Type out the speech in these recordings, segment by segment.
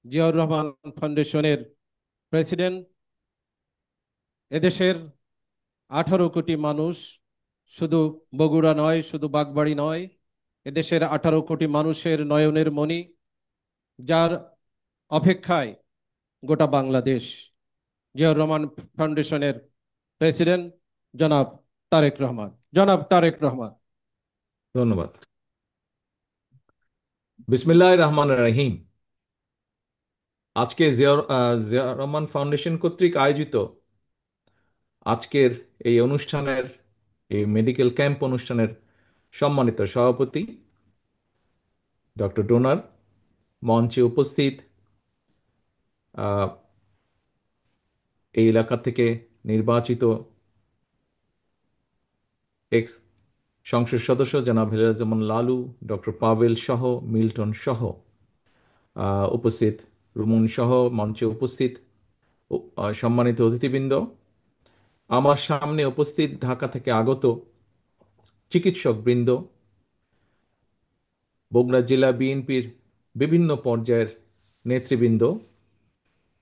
জিয়াউর রহমান ফাউন্ডেশনের প্রেসিডেন্ট, এদেশের 18 কোটি মানুষ, শুধু বগুড়া নয়, শুধু বাগবাড়ি নয়, এদেশের 18 কোটি মানুষের নয়নের মণি, যার অপেক্ষায় গোটা বাংলাদেশ। জিয়াউর রহমান ফাউন্ডেশনের প্রেসিডেন্ট জনাব তারেক রহমান। জনাব তারেক রহমান। ধন্যবাদ। বিসমিল্লাহির রহমানির রহিম। আজকে জিয়া রহমান ফাউন্ডেশন কর্তৃক আয়োজিত আজকের এই অনুষ্ঠানের, এই মেডিকেল ক্যাম্প অনুষ্ঠানের সম্মানিত সভাপতি ডক্টর ডোনার, মঞ্চে উপস্থিত আহ, এই এলাকা থেকে নির্বাচিত এক্স সংসদ সদস্য জনাব হেলালুজ্জামান লালু, ডক্টর পাভেল সহ, মিল্টন সহ উপস্থিত, রুমন সহ মঞ্চে উপস্থিত সম্মানিত অতিথিবৃন্দ, আমার সামনে উপস্থিত ঢাকা থেকে আগত চিকিৎসক বৃন্দ, বগুড়া জেলা বিএনপির বিভিন্ন পর্যায়ের নেতৃবৃন্দ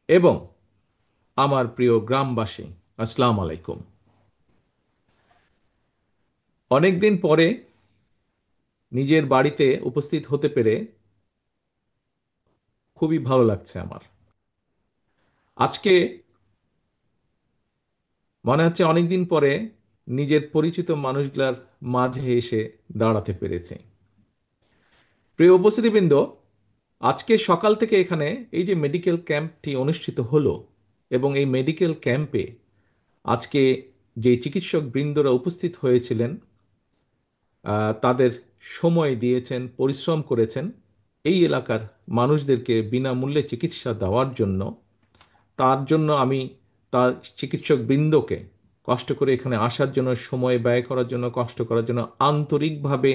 এবং আমার প্রিয় গ্রামবাসী, আসসালামু আলাইকুম। অনেকদিন পরে নিজের বাড়িতে উপস্থিত হতে পেরে খুবই ভালো লাগছে আমার। আজকে মনে হচ্ছে অনেকদিন পরে নিজের পরিচিত মানুষগুলার মাঝে এসে দাঁড়াতে পেরেছি। প্রিয় উপস্থিতিবৃন্দ, আজকে সকাল থেকে এখানে এই যে মেডিকেল ক্যাম্পটি অনুষ্ঠিত হলো, এবং এই মেডিকেল ক্যাম্পে আজকে যে চিকিৎসক বৃন্দরা উপস্থিত হয়েছিলেন, তাদের সময় দিয়েছেন, পরিশ্রম করেছেন এই এলাকার মানুষদেরকে বিনামূল্যে চিকিৎসা দেওয়ার জন্য। তার জন্য আমি তার চিকিৎসক বৃন্দকে কষ্ট করে এখানে আসার জন্য, সময় ব্যয় করার জন্য, কষ্ট করার জন্য আন্তরিকভাবে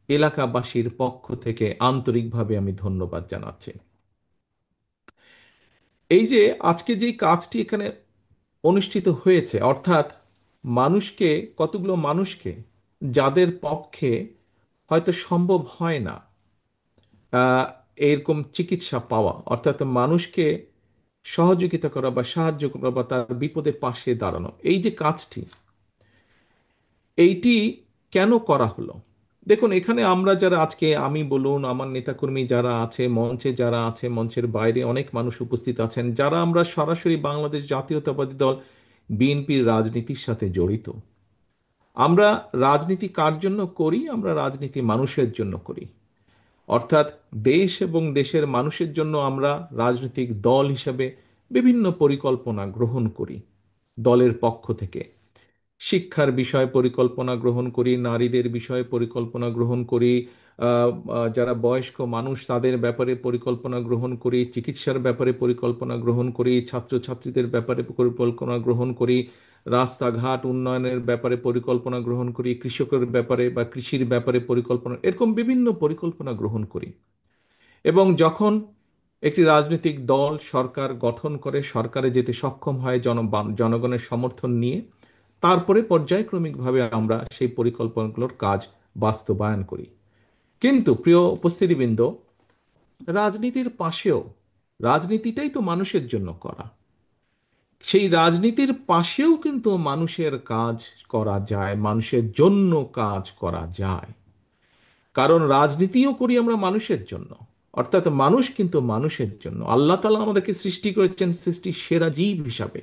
এলাকাবাসীর পক্ষ থেকে আন্তরিকভাবে আমি ধন্যবাদ জানাচ্ছি। এই যে আজকে যে কাজটি এখানে অনুষ্ঠিত হয়েছে, অর্থাৎ মানুষকে, কতগুলো মানুষকে যাদের পক্ষে হয়তো সম্ভব হয় না আহ, এরকম চিকিৎসা পাওয়া, অর্থাৎ মানুষকে সহযোগিতা করা বা সাহায্য করা বা তার বিপদে পাশে দাঁড়ানো, এই যে কাজটি, এইটি কেন করা হলো? দেখুন, এখানে আমরা যারা আজকে, আমি বলুন, আমার নেতাকর্মী যারা আছে মঞ্চে, যারা আছে মঞ্চের বাইরে অনেক মানুষ উপস্থিত আছেন, যারা আমরা সরাসরি বাংলাদেশ জাতীয়তাবাদী দল বিএনপির রাজনীতির সাথে জড়িত। আমরা রাজনীতি কার জন্য করি? আমরা রাজনীতি মানুষের জন্য করি। অর্থাৎ দেশ এবং দেশের মানুষের জন্য আমরা রাজনৈতিক দল হিসেবে বিভিন্ন পরিকল্পনা গ্রহণ করি দলের পক্ষ থেকে। শিক্ষার বিষয়ে পরিকল্পনা গ্রহণ করি, নারীদের বিষয়ে পরিকল্পনা গ্রহণ করি, যারা বয়স্ক মানুষ তাদের ব্যাপারে পরিকল্পনা গ্রহণ করি, চিকিৎসার ব্যাপারে পরিকল্পনা গ্রহণ করি, ছাত্রছাত্রীদের ব্যাপারে পরিকল্পনা গ্রহণ করি, রাস্তাঘাট উন্নয়নের ব্যাপারে পরিকল্পনা গ্রহণ করি, কৃষকের ব্যাপারে বা কৃষির ব্যাপারে পরিকল্পনা, এরকম বিভিন্ন পরিকল্পনা গ্রহণ করি। এবং যখন একটি রাজনৈতিক দল সরকার গঠন করে, সরকারে যেতে সক্ষম হয় জনগণের সমর্থন নিয়ে, তারপরে পর্যায়ক্রমিকভাবে আমরা সেই পরিকল্পনাগুলোর কাজ বাস্তবায়ন করি। কিন্তু প্রিয় উপস্থিতিবৃন্দ, রাজনীতির পাশেও, রাজনীতিটাই তো মানুষের জন্য করা, সেই রাজনীতির পাশেও কিন্তু মানুষের কাজ করা যায়, মানুষের জন্য কাজ করা যায়। কারণ রাজনীতিও করি আমরা মানুষের জন্য, অর্থাৎ মানুষ কিন্তু মানুষের জন্য। আল্লাহ তাআলা আমাদেরকে সৃষ্টি করেছেন সৃষ্টির সেরা জীব হিসাবে,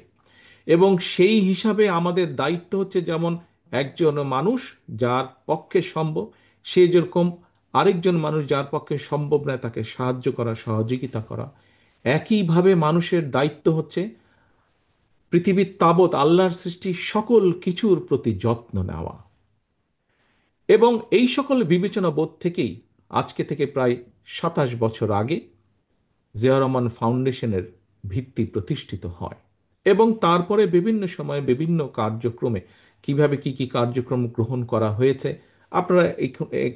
এবং সেই হিসাবে আমাদের দায়িত্ব হচ্ছে, যেমন একজন মানুষ যার পক্ষে সম্ভব, সে যেরকম আরেকজন মানুষ যার পক্ষে সম্ভব নয় তাকে সাহায্য করা, সহযোগিতা করা, একইভাবে মানুষের দায়িত্ব হচ্ছে পৃথিবীর তাবৎ আল্লাহর সৃষ্টি সকল কিছুর প্রতি যত্ন নেওয়া। এবং এই সকল বিবেচনা বোধ থেকেই আজকে থেকে প্রায় 27 বছর আগে জিয়াউর রহমান ফাউন্ডেশনের ভিত্তি প্রতিষ্ঠিত হয়। এবং তারপরে বিভিন্ন সময়ে বিভিন্ন কার্যক্রমে কিভাবে কি কি কার্যক্রম গ্রহণ করা হয়েছে, আপনারা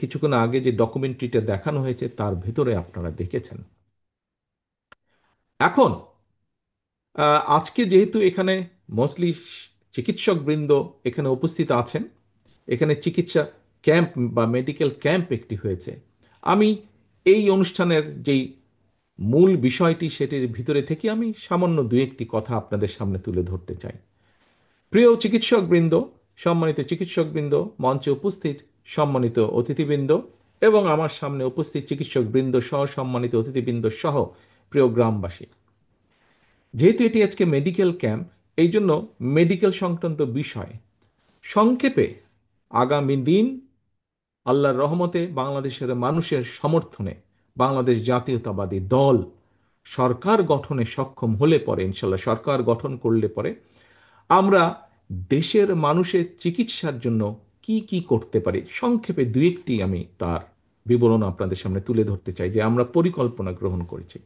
কিছুক্ষণ আগে যে ডকুমেন্টারিটা দেখানো হয়েছে তার ভেতরে আপনারা দেখেছেন। এখন আজকে যেহেতু এখানে মোস্টলি চিকিৎসক বৃন্দ এখানে উপস্থিত আছেন, এখানে চিকিৎসা ক্যাম্প বা মেডিকেল ক্যাম্প একটি হয়েছে, আমি এই অনুষ্ঠানের যেই মূল বিষয়টি, সেটির ভিতরে থেকে আমি সামান্য দু একটি কথা আপনাদের সামনে তুলে ধরতে চাই। প্রিয় চিকিৎসকবৃন্দ, সম্মানিত চিকিৎসকবৃন্দ, মঞ্চে উপস্থিত সম্মানিত অতিথিবৃন্দ এবং আমার সামনে উপস্থিত চিকিৎসকবৃন্দ সহ সম্মানিত অতিথিবৃন্দ সহ প্রিয় গ্রামবাসী, যেহেতু এটি আজকে মেডিকেল ক্যাম্প, এই জন্য মেডিকেল সংক্রান্ত বিষয় সংক্ষেপে আগামী দিন আল্লাহর রহমতে বাংলাদেশের মানুষের সমর্থনে বাংলাদেশ জাতীয়তাবাদী দল সরকার গঠনে সক্ষম হলে পরে, ইনশাল্লাহ সরকার গঠন করলে পরে, আমরা দেশের মানুষের চিকিৎসার জন্য কি কি করতে পারি সংক্ষেপে দু একটি আমি তার বিবরণ আপনাদের সামনে তুলে ধরতে চাই যে আমরা পরিকল্পনা গ্রহণ করেছি।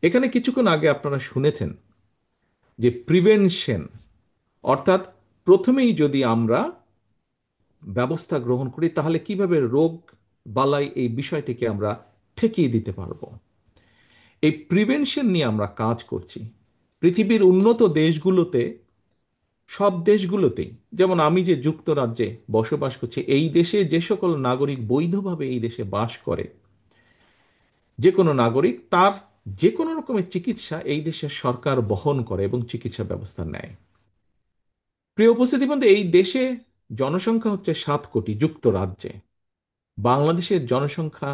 এখানে কিছুক্ষণ আগে আপনারা শুনেছেন যে প্রিভেনশন, অর্থাৎ প্রথমেই যদি আমরা ব্যবস্থা গ্রহণ করি তাহলে কিভাবে রোগ বালাই এই বিষয়টিকে আমরা ঠেকিয়ে দিতে পারবো। এই প্রিভেনশন নিয়ে আমরা কাজ করছি। পৃথিবীর উন্নত দেশগুলোতে, সব দেশগুলোতেই, যেমন আমি যে যুক্তরাজ্যে বসবাস করছি, এই দেশে যে সকল নাগরিক বৈধভাবে এই দেশে বাস করে, যে কোনো নাগরিক তার যে কোনো রকমের চিকিৎসা এই দেশের সরকার বহন করে এবং চিকিৎসা ব্যবস্থা নেয়। প্রিয় উপস্থিতি বন্ধু, এই দেশে জনসংখ্যা হচ্ছে 7 কোটি যুক্তরাজ্যে। বাংলাদেশের জনসংখ্যা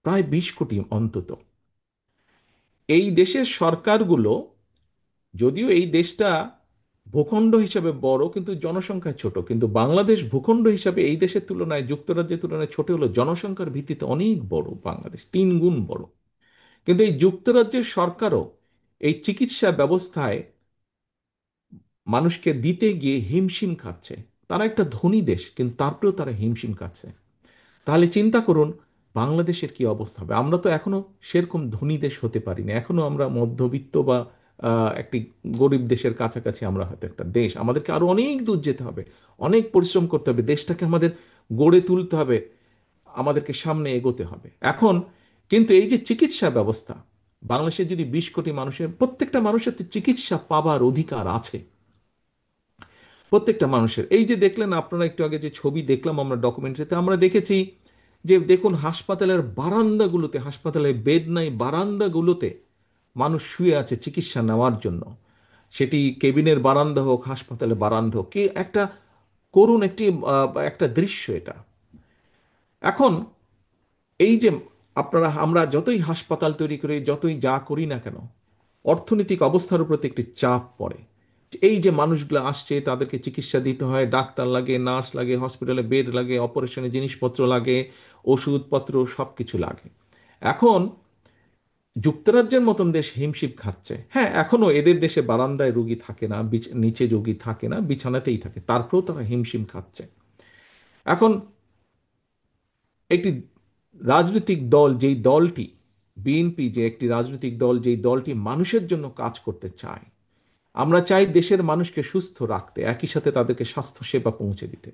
প্রায় 20 কোটি অন্তত। এই দেশের সরকারগুলো, যদিও এই দেশটা ভূখণ্ড হিসাবে বড় কিন্তু জনসংখ্যা ছোট, কিন্তু বাংলাদেশ ভূখণ্ড হিসাবে এই দেশের তুলনায়, যুক্তরাজ্যের তুলনায় ছোট হলো, জনসংখ্যার ভিত্তিতে অনেক বড়, বাংলাদেশ 3 গুণ বড়। কিন্তু এই যুক্তরাজ্যের সরকারও এই চিকিৎসা ব্যবস্থায় মানুষকে দিতে গিয়ে হিমশিম খাচ্ছে। তারা একটা ধনী দেশ কিন্তু তারপরেও তারা হিমশিম খাচ্ছে। তাহলে চিন্তা করুন বাংলাদেশের কি অবস্থা হবে। আমরা তো এখনো সেরকম ধনী দেশ হতে পারিনি, এখনো আমরা মধ্যবিত্ত বা একটি গরিব দেশের কাছাকাছি আমরা হয়তো একটা দেশ। আমাদেরকে আরো অনেক দূর যেতে হবে, অনেক পরিশ্রম করতে হবে, দেশটাকে আমাদের গড়ে তুলতে হবে, আমাদেরকে সামনে এগোতে হবে। এখন কিন্তু এই যে চিকিৎসা ব্যবস্থা, বাংলাদেশে যদি 20 কোটি মানুষের, প্রত্যেকটা মানুষের তো চিকিৎসা পাবার অধিকার আছে, প্রত্যেকটা মানুষের। এই যে দেখলেন আপনারা একটু আগে যে ছবি দেখলাম আমরা ডকুমেন্টারিতে, আমরা দেখেছি যে দেখুন হাসপাতালের বারান্দাগুলোতে, হাসপাতালে বেড নাই, বারান্দাগুলোতে মানুষ শুয়ে আছে চিকিৎসা নেওয়ার জন্য। সেটি কেবিনের বারান্দা হোক, হাসপাতালের বারান্দা হোক, কি একটা করুণ একটি একটা দৃশ্য এটা। এখন এই যে আমরা যতই হাসপাতাল তৈরি করি, যতই যা করি না কেন, অর্থনৈতিক অবস্থার উপর একটি চাপ পড়ে। এই যে মানুষগুলো আসছে, তাদেরকে চিকিৎসা দিতে হয়, ডাক্তার লাগে, নার্স লাগে, হসপিটালে বেড লাগে, অপারেশনের জিনিসপত্র লাগে, ওষুধপত্র সবকিছু লাগে। এখন যুক্তরাজ্যের মতন দেশ হিমশিম খাচ্ছে। হ্যাঁ, এখনো এদের দেশে বারান্দায় রোগী থাকে না, নিচে রোগী থাকে না, বিছানাতেই থাকে, তারপরেও তারা হিমশিম খাচ্ছে। এখন একটি রাজনৈতিক দল, যেই দলটি বিএনপি, যে একটি রাজনৈতিক দল, যেই দলটি মানুষের জন্য কাজ করতে চায়, আমরা চাই দেশের মানুষকে সুস্থ রাখতে, একই সাথে তাদেরকে স্বাস্থ্য সেবা পৌঁছে দিতে।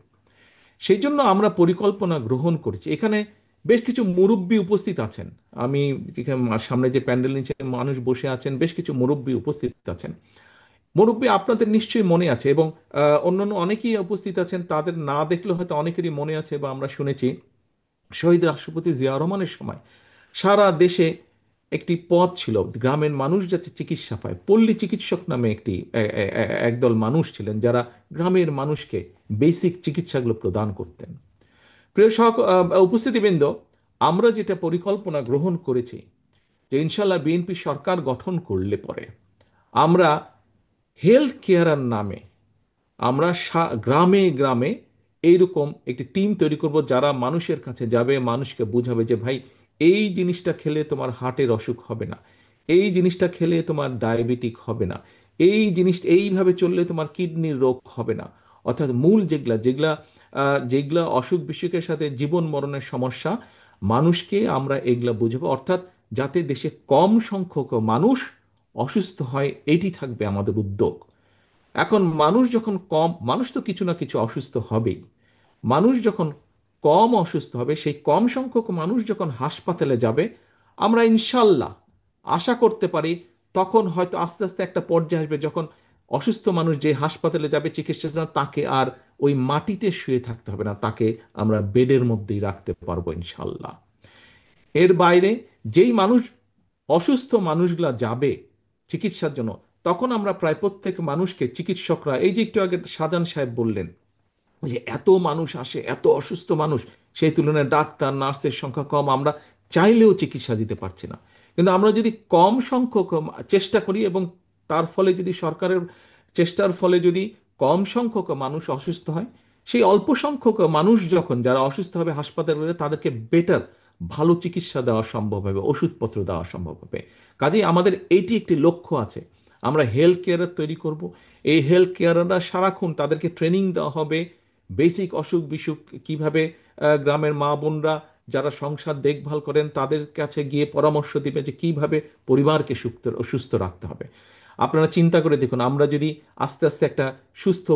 সেই জন্য আমরা পরিকল্পনা গ্রহণ করেছি। এখানে বেশ কিছু মুরব্বী উপস্থিত আছেন। আমি সামনে যে প্যান্ডেল নিচে মানুষ বসে আছেন, বেশ কিছু মুরব্বী উপস্থিত আছেন। মুরব্বী আপনাদের নিশ্চয়ই মনে আছে, এবং অন্যান্য অনেকেই উপস্থিত আছেন, তাদের না দেখলে হয়তো অনেকেরই মনে আছে বা আমরা শুনেছি, শহীদ রাষ্ট্রপতি জিয়া রহমানের সময় সারা দেশে একটি পথ ছিল, গ্রামের মানুষ যাতে চিকিৎসা পায়। পল্লী চিকিৎসক নামে একদল মানুষ ছিলেন যারা গ্রামের মানুষকে বেসিক চিকিৎসাগুলো প্রদান করতেন। প্রিয় উপস্থিতিবৃন্দ, আমরা যেটা পরিকল্পনা গ্রহণ করেছি যে ইনশাল্লাহ বিএনপি সরকার গঠন করলে পরে আমরা হেলথ কেয়ারের নামে আমরা গ্রামে গ্রামে এইরকম একটি টিম তৈরি করব, যারা মানুষের কাছে যাবে, মানুষকে বুঝাবে যে ভাই এই জিনিসটা খেলে তোমার হার্টের অসুখ হবে না, এই জিনিসটা খেলে তোমার ডায়াবেটিক হবে না, এই জিনিস এইভাবে চললে তোমার কিডনির রোগ হবে না। অর্থাৎ মূল যেগুলা যেগুলা যেগুলা অসুখ বিসুখের সাথে জীবন মরণের সমস্যা, মানুষকে আমরা এগুলা বুঝাবো। অর্থাৎ যাতে দেশে কম সংখ্যক মানুষ অসুস্থ হয়, এটি থাকবে আমাদের উদ্যোগ। এখন মানুষ যখন কম, মানুষ তো কিছু না কিছু অসুস্থ হবেই, মানুষ যখন কম অসুস্থ হবে, সেই কম সংখ্যক মানুষ যখন হাসপাতালে যাবে, আমরা ইনশাল্লাহ আশা করতে পারি তখন হয়তো আস্তে আস্তে একটা পর্যায়ে আসবে যখন অসুস্থ মানুষ যে হাসপাতালে যাবে চিকিৎসার জন্য, তাকে আর ওই মাটিতে শুয়ে থাকতে হবে না, তাকে আমরা বেডের মধ্যেই রাখতে পারবো ইনশাল্লাহ। এর বাইরে যেই মানুষ অসুস্থ মানুষগুলা যাবে চিকিৎসার জন্য, তখন আমরা প্রায় প্রত্যেক মানুষকে চিকিৎসকরা, এই যে একটু আগে শাহজাহান সাহেব বললেন যে এত মানুষ আসে, এত অসুস্থ মানুষ, সেই তুলনায় ডাক্তার নার্সের সংখ্যা কম, আমরা চাইলেও চিকিৎসা দিতে পারছি না। কিন্তু আমরা যদি কম সংখ্যক চেষ্টা করি এবং তার ফলে যদি সরকারের চেষ্টার ফলে যদি কম সংখ্যক মানুষ অসুস্থ হয়, সেই অল্প সংখ্যক মানুষ যখন যারা অসুস্থ হবে হাসপাতালে, তাদেরকে বেটার ভালো চিকিৎসা দেওয়া সম্ভব হবে, ওষুধপত্র দেওয়া সম্ভব হবে। কাজেই আমাদের এইটি একটি লক্ষ্য আছে, আমরা হেলথ কেয়ার তৈরি করব। এই হেলথ কেয়াররা সারাক্ষণ তাদেরকে ট্রেনিং দেওয়া হবে বেসিক অসুখ বিসুখ কিভাবে, গ্রামের মা বোনরা যারা সংসার দেখভাল করেন তাদের কাছে গিয়ে পরামর্শ দিবে যে কিভাবে পরিবারকে সুস্থ রাখতে হবে। আপনারা চিন্তা করে দেখুন, আমরা যদি আস্তে আস্তে একটা সুস্থ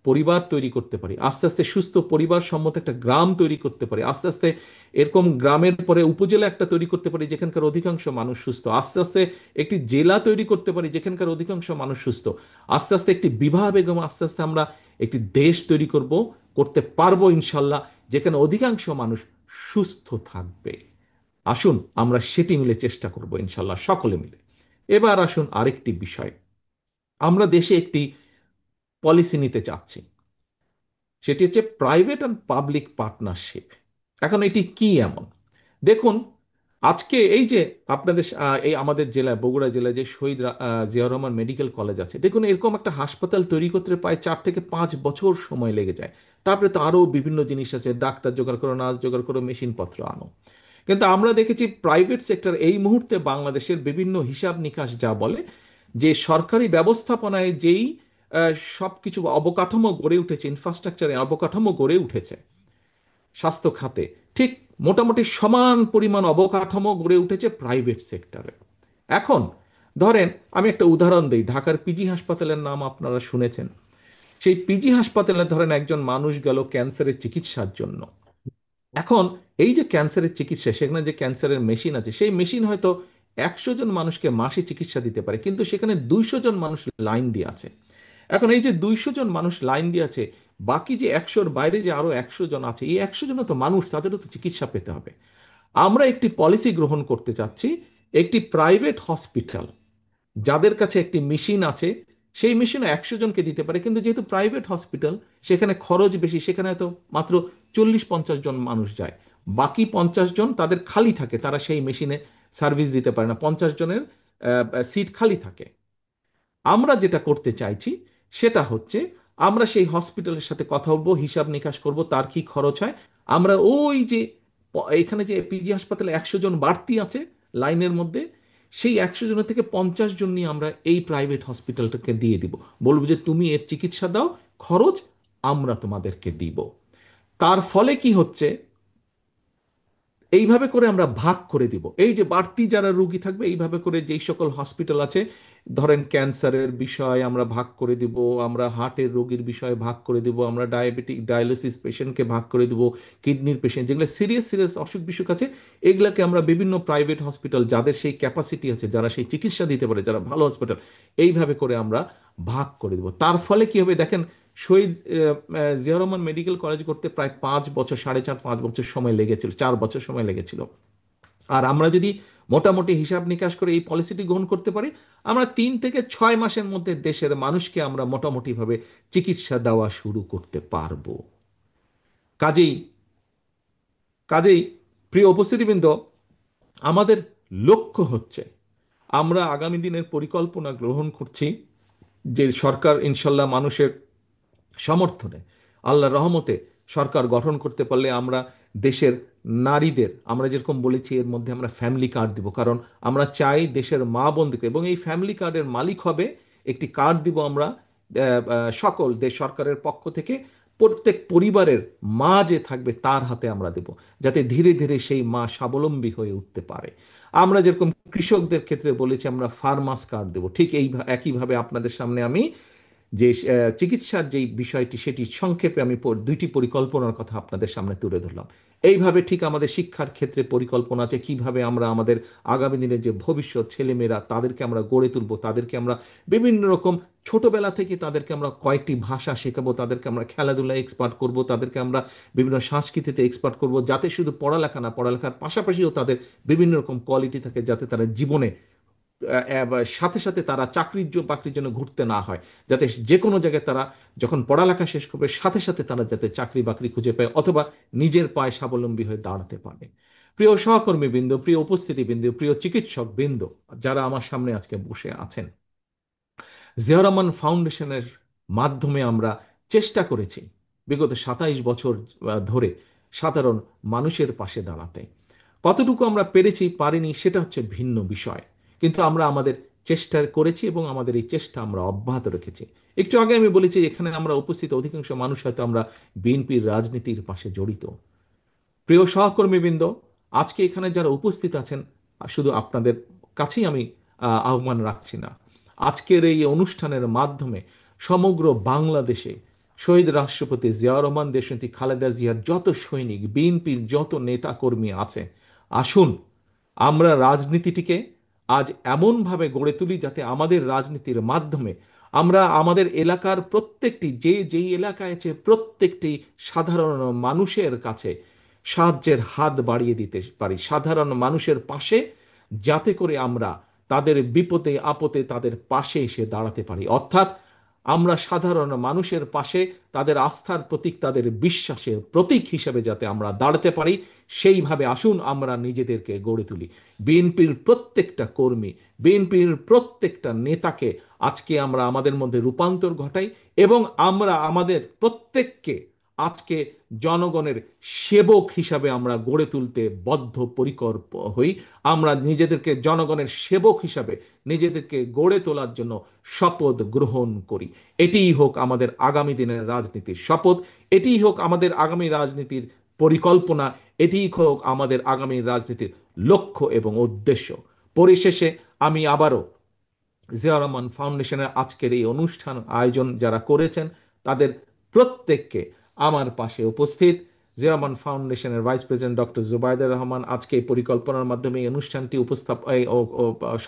পরিবার তৈরি করতে পারি, আস্তে আস্তে সুস্থ পরিবার সম্মত একটা গ্রাম তৈরি করতে পারি, আস্তে আস্তে এরকম গ্রামের পরে উপজেলা একটা তৈরি করতে পারি যেখানকার অধিকাংশ মানুষ সুস্থ, আস্তে আস্তে একটি জেলা তৈরি করতে পারি যেখানকার অধিকাংশ মানুষ সুস্থ, আস্তে আস্তে একটি বিবাহ বেগম, আস্তে আস্তে আমরা একটি দেশ তৈরি করতে পারবো ইনশাল্লাহ, যেখানে অধিকাংশ মানুষ সুস্থ থাকবে। আসুন আমরা সেটি মিলে চেষ্টা করব ইনশাল্লাহ, সকলে মিলে। এবার আসুন আরেকটি বিষয়, আমরা দেশে একটি পলিসি নিতে চাচ্ছি, সেটি হচ্ছে প্রাইভেট অ্যান্ড পাবলিক পার্টনারশিপ। এখন এটি কি এমন, দেখুন আজকে এই যে আপনাদের এই আমাদের জেলায়, বগুড়া জেলায় যে শহীদ জিয়াউর রহমান মেডিকেল কলেজ আছে, দেখুন এরকম একটা হাসপাতাল তৈরি করতে প্রায় 4 থেকে 5 বছর সময় লেগে যায়। তারপরে তো আরো বিভিন্ন জিনিস আছে, ডাক্তার জোগাড় করো, নার্স জোগাড় করো, মেশিনপত্র আনো। কিন্তু আমরা দেখেছি প্রাইভেট সেক্টর এই মুহূর্তে বাংলাদেশের বিভিন্ন হিসাব নিকাশ যা বলে যে সরকারি ব্যবস্থাপনায় যেই সবকিছু অবকাঠামো গড়ে উঠেছে, ইনফ্রাস্ট্রাকচারে অবকাঠামো গড়ে উঠেছে স্বাস্থ্য খাতে, ঠিক মোটামুটি সমান পরিমাণ অবকাঠামো গড়ে উঠেছে প্রাইভেট সেক্টরে। এখন ধরেন আমি একটা উদাহরণ দিই, ঢাকার পিজি হাসপাতালের নাম আপনারা শুনেছেন। সেই পিজি হাসপাতালে ধরেন একজন মানুষ গেল ক্যান্সারের চিকিৎসার জন্য। এখন এই যে ক্যান্সারের চিকিৎসা, সেখানে যে ক্যান্সারের মেশিন আছে, সেই মেশিন হয়তো 100 জন মানুষকে মাসে চিকিৎসা দিতে পারে, কিন্তু সেখানে 200 জন মানুষ লাইন দিয়ে আছে। এখন এই যে 200 জন মানুষ লাইন দিয়ে আছে, বাকি যে 100-র বাইরে যে আরো 100 জন আছে, এই 100 জনও তো মানুষ, তাদেরও তো চিকিৎসা পেতে হবে। আমরা একটি পলিসি গ্রহণ করতে চাচ্ছি, একটি প্রাইভেট হসপিটাল যাদের কাছে একটি মেশিন আছে, সেই মেশিন 100 জনকে দিতে পারে, কিন্তু যেহেতু প্রাইভেট হসপিটাল সেখানে খরচ বেশি, সেখানে হয়তো মাত্র 40-50 জন মানুষ যায়, বাকি 50 জন তাদের খালি থাকে, তারা সেই মেশিনে সার্ভিস দিতে পারে না, 50 জনের সিট খালি থাকে। আমরা যেটা করতে চাইছি সেটা হচ্ছে, আমরা সেই হসপিটালের সাথে কথা বলবো, হিসাব নিকাশ করব তার কি খরচ হয়। আমরা ওই যে এখানে যে পিজি হাসপাতালে 100 জন বাড়তি আছে লাইনের মধ্যে, সেই 100 জনের থেকে 50 জন নিয়ে আমরা এই প্রাইভেট হসপিটালটাকে দিয়ে দিব, বলবো যে তুমি এর চিকিৎসা দাও, খরচ আমরা তোমাদেরকে দিব। তার ফলে কি হচ্ছে, এইভাবে করে আমরা ভাগ করে দিব, এই যে বাড়তি যারা রোগী থাকবে, এইভাবে করে যেই সকল হসপিটাল আছে, ধরেন ক্যান্সারের বিষয় আমরা ভাগ করে দিব, আমরা হার্টের রোগীর বিষয়ে ভাগ করে দিব, আমরা ডায়াবেটিক ডায়ালিসিস পেশেন্টকে ভাগ করে দিব, কিডনির পেশেন্ট, যেগুলো সিরিয়াস সিরিয়াস অসুখ বিসুখ আছে, এগুলাকে আমরা বিভিন্ন প্রাইভেট হসপিটাল যাদের সেই ক্যাপাসিটি আছে, যারা সেই চিকিৎসা দিতে পারে, যারা ভালো হসপিটাল, এইভাবে করে আমরা ভাগ করে দিব। তার ফলে কি হবে দেখেন, শহীদ জিয়াউর রহমান মেডিকেল কলেজ করতে প্রায় 5 বছর, 4.5-5 বছর সময় লেগেছিল, 4 বছর সময় লেগেছিল। আর আমরা যদি মোটামুটি হিসাব নিকাশ করে এই পলিসিটি গ্রহণ করতে পারি, আমরা 3 থেকে 6 মাসের মধ্যে দেশের মানুষকে আমরা মোটামুটি ভাবে চিকিৎসা দেওয়া শুরু করতে পারবো। কাজেই কাজেই প্রিয় উপস্থিতিবৃন্দ, আমাদের লক্ষ্য হচ্ছে, আমরা আগামী দিনের পরিকল্পনা গ্রহণ করছি যে সরকার ইনশাল্লাহ মানুষের সমর্থনে, আল্লাহর রহমতে সরকার গঠন করতে পারলে আমরা দেশের নারীদের, আমরা যেরকম বলেছি এর মধ্যে আমরা ফ্যামিলি কার্ড দিব, কারণ আমরা চাই দেশের মা বোনদেরকে, এবং এই ফ্যামিলি কার্ডের মালিক হবে, একটি কার্ড দিব আমরা সকল দেশ সরকারের পক্ষ থেকে, প্রত্যেক পরিবারের মা যে থাকবে তার হাতে আমরা দেব, যাতে ধীরে ধীরে সেই মা স্বাবলম্বী হয়ে উঠতে পারে। আমরা যেরকম কৃষকদের ক্ষেত্রে বলেছি আমরা ফার্মার্স কার্ড দেব, ঠিক এই একইভাবে আপনাদের সামনে আমি যে চিকিৎসার যে বিষয়টি সেটি সংক্ষেপে আমি দুইটি পরিকল্পনার কথা আপনাদের সামনে তুলে ধরলাম। এইভাবে ঠিক আমাদের শিক্ষার ক্ষেত্রে পরিকল্পনা আছে, কিভাবে আমরা আমাদের আগামী দিনের যে ভবিষ্যৎ ছেলেমেয়েরা তাদেরকে আমরা গড়ে তুলবো, তাদেরকে আমরা বিভিন্ন রকম ছোটবেলা থেকে তাদেরকে আমরা কয়েকটি ভাষা শেখাবো, তাদেরকে আমরা খেলাধুলায় এক্সপার্ট করব, তাদেরকে আমরা বিভিন্ন সংস্কৃতিতে এক্সপার্ট করব, যাতে শুধু পড়ালেখা না, পড়ালেখার পাশাপাশিও তাদের বিভিন্ন রকম কোয়ালিটি থাকে, যাতে তারা জীবনে সাথে সাথে তারা বাকরির জন্য ঘুরতে না হয়, যাতে যে কোনো জায়গায় তারা যখন পড়ালেখা শেষ করবে সাথে সাথে তারা যাতে চাকরি বাকরি খুঁজে পায় অথবা নিজের পায়ে স্বাবলম্বী হয়ে দাঁড়াতে পারে। প্রিয় সহকর্মী বৃন্দ, প্রিয় উপস্থিতি বৃন্দ, প্রিয় চিকিৎসক বৃন্দ যারা আমার সামনে আজকে বসে আছেন, জিয়া রহমান ফাউন্ডেশনের মাধ্যমে আমরা চেষ্টা করেছি বিগত ২৭ বছর ধরে সাধারণ মানুষের পাশে দাঁড়াতে। কতটুকু আমরা পেরেছি পারিনি সেটা হচ্ছে ভিন্ন বিষয়, কিন্তু আমরা আমাদের চেষ্টা করেছি এবং আমাদের এই চেষ্টা আমরা অব্যাহত রেখেছি। একটু আগে আমি বলেছি এখানে আমরা উপস্থিত অধিকাংশ মানুষ হয়তো আমরা বিএনপির রাজনীতির পাশে জড়িত। প্রিয় সহকর্মীবৃন্দ, আজকে এখানে যারা উপস্থিত আছেন শুধু আপনাদের কাছেই আমি আহ্বান রাখছি না, আজকের এই অনুষ্ঠানের মাধ্যমে সমগ্র বাংলাদেশে শহীদ রাষ্ট্রপতি জিয়াউর রহমান, দেশনেত্রী খালেদা জিয়ার যত সৈনিক, বিএনপির যত নেতা কর্মী আছে, আসুন আমরা রাজনীতিটিকে আজ এমনভাবে গড়ে তুলি যাতে আমাদের রাজনীতির মাধ্যমে আমরা আমাদের এলাকার প্রত্যেকটি যেই এলাকায় আছে প্রত্যেকটি সাধারণ মানুষের কাছে সাহায্যের হাত বাড়িয়ে দিতে পারি, সাধারণ মানুষের পাশে, যাতে করে আমরা তাদের বিপদে আপদে তাদের পাশে এসে দাঁড়াতে পারি। অর্থাৎ আমরা সাধারণ মানুষের পাশে তাদের আস্থার প্রতীক, তাদের বিশ্বাসের প্রতীক হিসেবে যাতে আমরা দাঁড়াতে পারি, সেইভাবে আসুন আমরা নিজেদেরকে গড়ে তুলি। বিএনপির প্রত্যেকটা কর্মী, বিএনপির প্রত্যেকটা নেতাকে আজকে আমরা আমাদের মধ্যে রূপান্তর ঘটাই এবং আমরা আমাদের প্রত্যেককে আজকে জনগণের সেবক হিসাবে আমরা গড়ে তুলতে বদ্ধপরিকর হই। আমরা নিজেদেরকে জনগণের সেবক হিসাবে নিজেদেরকে গড়ে তোলার জন্য শপথ গ্রহণ করি। এটিই হোক আমাদের আগামী দিনের রাজনীতির শপথ, এটিই হোক আমাদের আগামী রাজনীতির পরিকল্পনা, এটিই হোক আমাদের আগামী রাজনীতির লক্ষ্য এবং উদ্দেশ্য। পরিশেষে আমি আবারও জিয়া রহমান ফাউন্ডেশনের আজকের এই অনুষ্ঠান আয়োজন যারা করেছেন তাদের প্রত্যেককে আমার পাশে উপস্থিত জিয়া রহমান ফাউন্ডেশনের vice president doctor Zubaidur Rahman আজকে এই পরিকল্পনার মাধ্যমে এই অনুষ্ঠানটি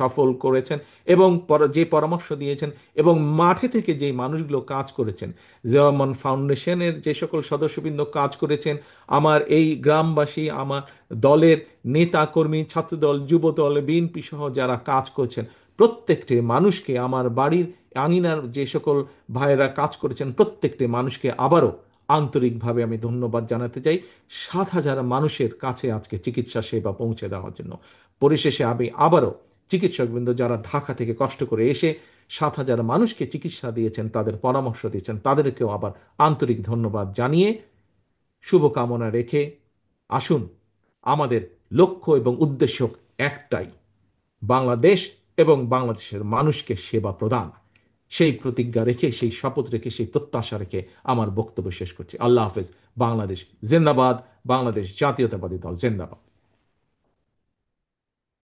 সফল করেছেন এবং যে পরামর্শ দিয়েছেন এবং মাঠে থেকে যে মানুষগুলো কাজ করেছেন, জিয়া রহমান ফাউন্ডেশনের যে সকল সদস্যবৃন্দ কাজ করেছেন, আমার এই গ্রামবাসী, আমার দলের নেতা কর্মী, ছাত্রদল, যুবদল, বিএনপি সহ যারা কাজ করছেন, প্রত্যেকটি মানুষকে, আমার বাড়ির আঙিনার যে সকল ভাইয়েরা কাজ করেছেন প্রত্যেকটি মানুষকে আবারও আন্তরিকভাবে আমি ধন্যবাদ জানাতে চাই ৭,০০০ মানুষের কাছে আজকে চিকিৎসা সেবা পৌঁছে দেওয়ার জন্য। পরিশেষে আমি আবারও চিকিৎসকবৃন্দ যারা ঢাকা থেকে কষ্ট করে এসে ৭,০০০ মানুষকে চিকিৎসা দিয়েছেন, তাদের পরামর্শ দিয়েছেন, তাদেরকেও আবার আন্তরিক ধন্যবাদ জানিয়ে শুভকামনা রেখে আসুন আমাদের লক্ষ্য এবং উদ্দেশ্য একটাই, বাংলাদেশ এবং বাংলাদেশের মানুষকে সেবা প্রদান। সেই প্রতিজ্ঞা রেখে, সেই শপথ রেখে, সেই প্রত্যাশা রেখে আমার বক্তব্য শেষ করছি। আল্লাহ হাফেজ। বাংলাদেশ জিন্দাবাদ। বাংলাদেশ জাতীয়তাবাদী দল জিন্দাবাদ।